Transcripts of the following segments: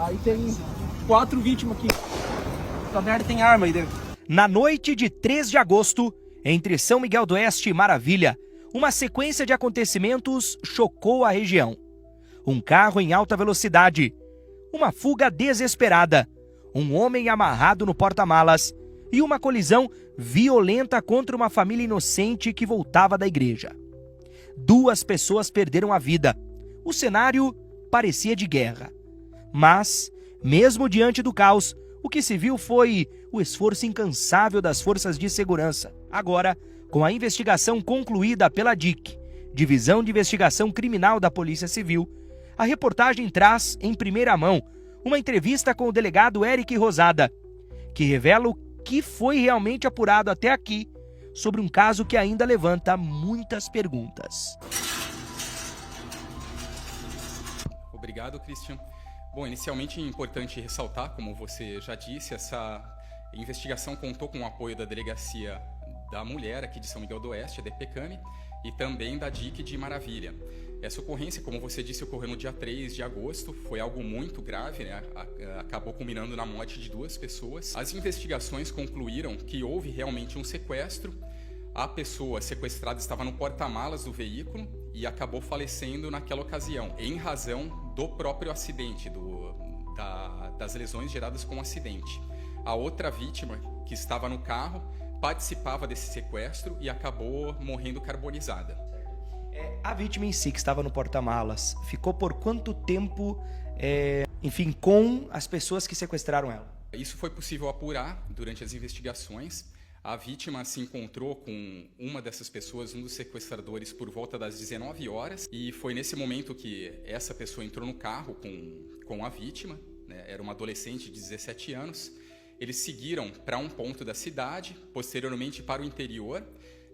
Aí tem 4 vítimas aqui. Essa merda tem arma aí dentro. Na noite de 3 de agosto, entre São Miguel do Oeste e Maravilha, uma sequência de acontecimentos chocou a região. Um carro em alta velocidade, uma fuga desesperada, um homem amarrado no porta-malas e uma colisão violenta contra uma família inocente que voltava da igreja. 2 pessoas perderam a vida. O cenário parecia de guerra. Mas, mesmo diante do caos, o que se viu foi o esforço incansável das forças de segurança. Agora, com a investigação concluída pela DIC, Divisão de Investigação Criminal da Polícia Civil, a reportagem traz, em primeira mão, uma entrevista com o delegado Eric Rosada, que revela o que foi realmente apurado até aqui sobre um caso que ainda levanta muitas perguntas. Obrigado, Christian. Bom, inicialmente é importante ressaltar, como você já disse, essa investigação contou com o apoio da Delegacia da Mulher aqui de São Miguel do Oeste, a DPCAM, e também da DIC de Maravilha. Essa ocorrência, como você disse, ocorreu no dia 3 de agosto, foi algo muito grave, né? Acabou culminando na morte de 2 pessoas. As investigações concluíram que houve realmente um sequestro. A pessoa sequestrada estava no porta-malas do veículo e acabou falecendo naquela ocasião, em razão do próprio acidente, das lesões geradas com o acidente. A outra vítima, que estava no carro, participava desse sequestro e acabou morrendo carbonizada. A vítima em si, que estava no porta-malas, ficou por quanto tempo, com as pessoas que sequestraram ela? Isso foi possível apurar durante as investigações. A vítima se encontrou com uma dessas pessoas, um dos sequestradores, por volta das 19 horas. E foi nesse momento que essa pessoa entrou no carro com a vítima, né? Era uma adolescente de 17 anos. Eles seguiram para um ponto da cidade, posteriormente para o interior.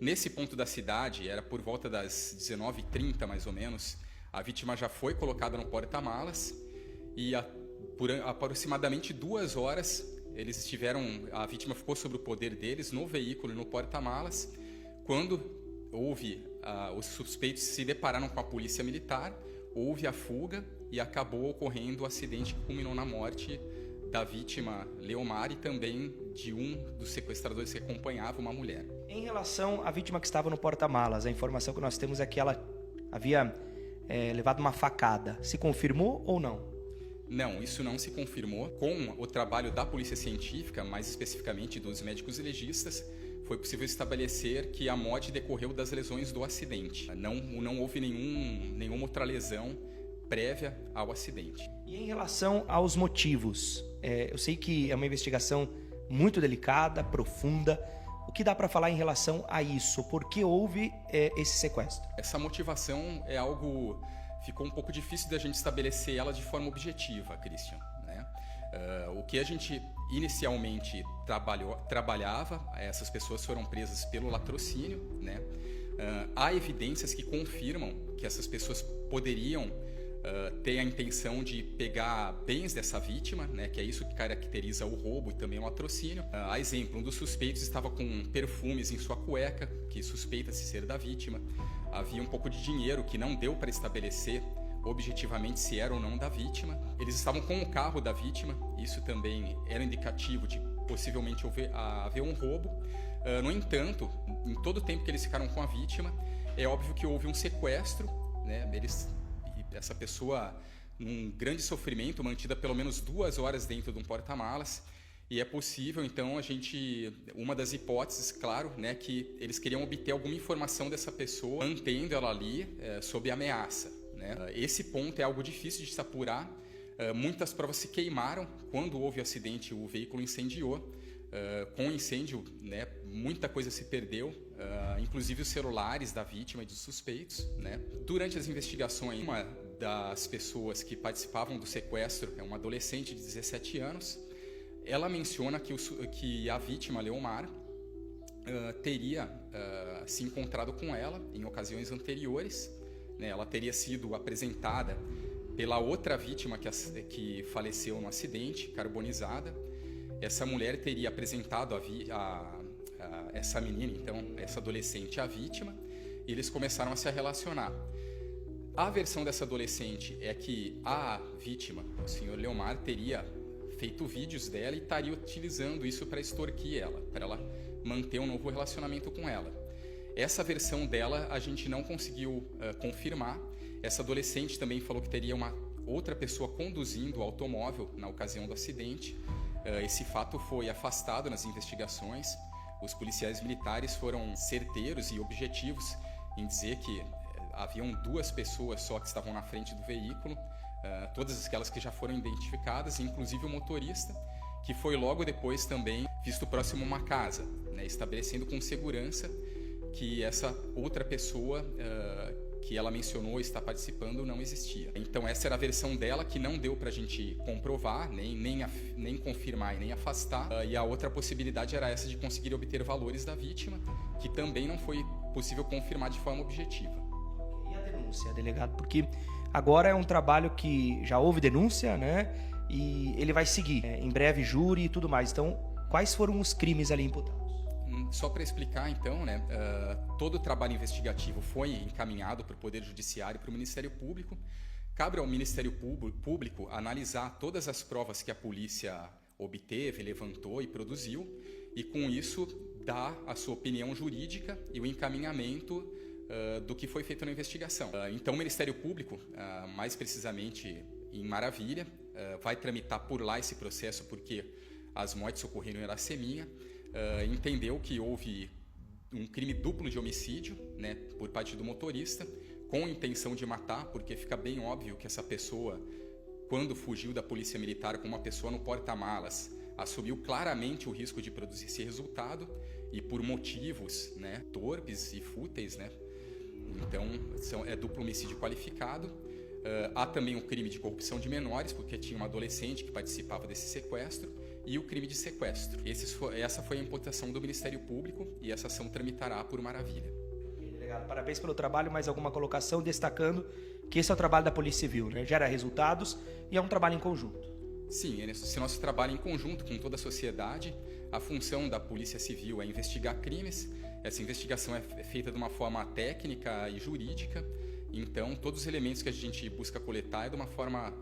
Nesse ponto da cidade, era por volta das 19h30 mais ou menos, a vítima já foi colocada no porta-malas e por aproximadamente 2 horas a vítima ficou sob o poder deles no veículo e no porta-malas. Quando os suspeitos se depararam com a polícia militar, houve a fuga e acabou ocorrendo o acidente que culminou na morte da vítima Leomar e também de um dos sequestradores que acompanhava uma mulher. Em relação à vítima que estava no porta-malas, a informação que nós temos é que ela havia levado uma facada. Se confirmou ou não? Não, isso não se confirmou. Com o trabalho da polícia científica, mais especificamente dos médicos legistas, foi possível estabelecer que a morte decorreu das lesões do acidente. Não houve nenhuma outra lesão prévia ao acidente. E em relação aos motivos, eu sei que é uma investigação muito delicada, profunda. O que dá para falar em relação a isso? Por que houve esse sequestro? Essa motivação é algo... Ficou um pouco difícil da gente estabelecer ela de forma objetiva, Christian, né? O que a gente inicialmente trabalhava, essas pessoas foram presas pelo latrocínio, né? Há evidências que confirmam que essas pessoas poderiam ter a intenção de pegar bens dessa vítima, né, que é isso que caracteriza o roubo e também o latrocínio. A exemplo, um dos suspeitos estava com perfumes em sua cueca, que suspeita-se ser da vítima. Havia um pouco de dinheiro que não deu para estabelecer objetivamente se era ou não da vítima. Eles estavam com o carro da vítima, isso também era indicativo de possivelmente haver um roubo. No entanto, em todo o tempo que eles ficaram com a vítima, é óbvio que houve um sequestro, né? Essa pessoa, num grande sofrimento, mantida pelo menos 2 horas dentro de um porta-malas, e é possível, então, uma das hipóteses, claro, né, que eles queriam obter alguma informação dessa pessoa, mantendo ela ali sob ameaça, né? Esse ponto é algo difícil de se apurar. Muitas provas se queimaram. Quando houve o acidente, o veículo incendiou. Com o incêndio, né, muita coisa se perdeu, inclusive os celulares da vítima e dos suspeitos, né? Durante as investigações, uma das pessoas que participavam do sequestro é uma adolescente de 17 anos. Ela menciona que a vítima, Leomar, teria se encontrado com ela em ocasiões anteriores, né? Ela teria sido apresentada pela outra vítima que faleceu no acidente, carbonizada. Essa mulher teria apresentado essa menina, então, essa adolescente, à vítima, e eles começaram a se relacionar. A versão dessa adolescente é que a vítima, o senhor Leomar, teria feito vídeos dela e estaria utilizando isso para extorquir ela, para ela manter um novo relacionamento com ela. Essa versão dela a gente não conseguiu confirmar. Essa adolescente também falou que teria uma outra pessoa conduzindo o automóvel na ocasião do acidente. Esse fato foi afastado nas investigações. Os policiais militares foram certeiros e objetivos em dizer que haviam 2 pessoas só que estavam na frente do veículo, todas aquelas que já foram identificadas, inclusive o motorista, que foi logo depois também visto próximo a uma casa, né, estabelecendo com segurança que essa outra pessoa que ela mencionou estar participando não existia. Então essa era a versão dela, que não deu para a gente comprovar, nem confirmar e nem afastar. E a outra possibilidade era essa de conseguir obter valores da vítima, que também não foi possível confirmar de forma objetiva. E a denúncia, delegado? Porque agora é um trabalho que já houve denúncia, né? E ele vai seguir. Em breve, júri e tudo mais. Então, quais foram os crimes ali imputados? Só para explicar, então, né, todo o trabalho investigativo foi encaminhado para o Poder Judiciário e para o Ministério Público. Cabe ao Ministério Público analisar todas as provas que a polícia obteve, levantou e produziu, e com isso dar a sua opinião jurídica e o encaminhamento do que foi feito na investigação. Então o Ministério Público, mais precisamente em Maravilha, vai tramitar por lá esse processo, porque as mortes ocorreram em Iraceminha. Entendeu que houve um crime duplo de homicídio, né, por parte do motorista, com intenção de matar, porque fica bem óbvio que essa pessoa, quando fugiu da polícia militar com uma pessoa no porta-malas, assumiu claramente o risco de produzir esse resultado, e por motivos, né, torpes e fúteis, né, então é duplo homicídio qualificado. Há também o crime de corrupção de menores, porque tinha uma adolescente que participava desse sequestro, e o crime de sequestro. Essa foi a imputação do Ministério Público, e essa ação tramitará por Maravilha. Delegado, parabéns pelo trabalho. Mais alguma colocação destacando que esse é o trabalho da Polícia Civil, né? Gera resultados e é um trabalho em conjunto. Sim, esse nosso trabalho em conjunto com toda a sociedade. A função da Polícia Civil é investigar crimes. Essa investigação é feita de uma forma técnica e jurídica. Então, todos os elementos que a gente busca coletar é de uma forma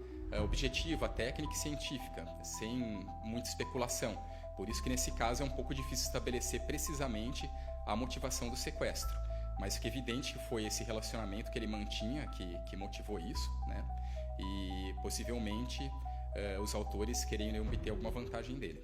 objetiva, técnica e científica, sem muita especulação. Por isso que nesse caso é um pouco difícil estabelecer precisamente a motivação do sequestro. Mas fica evidente que foi esse relacionamento que ele mantinha que motivou isso, né? E possivelmente os autores querem obter alguma vantagem dele.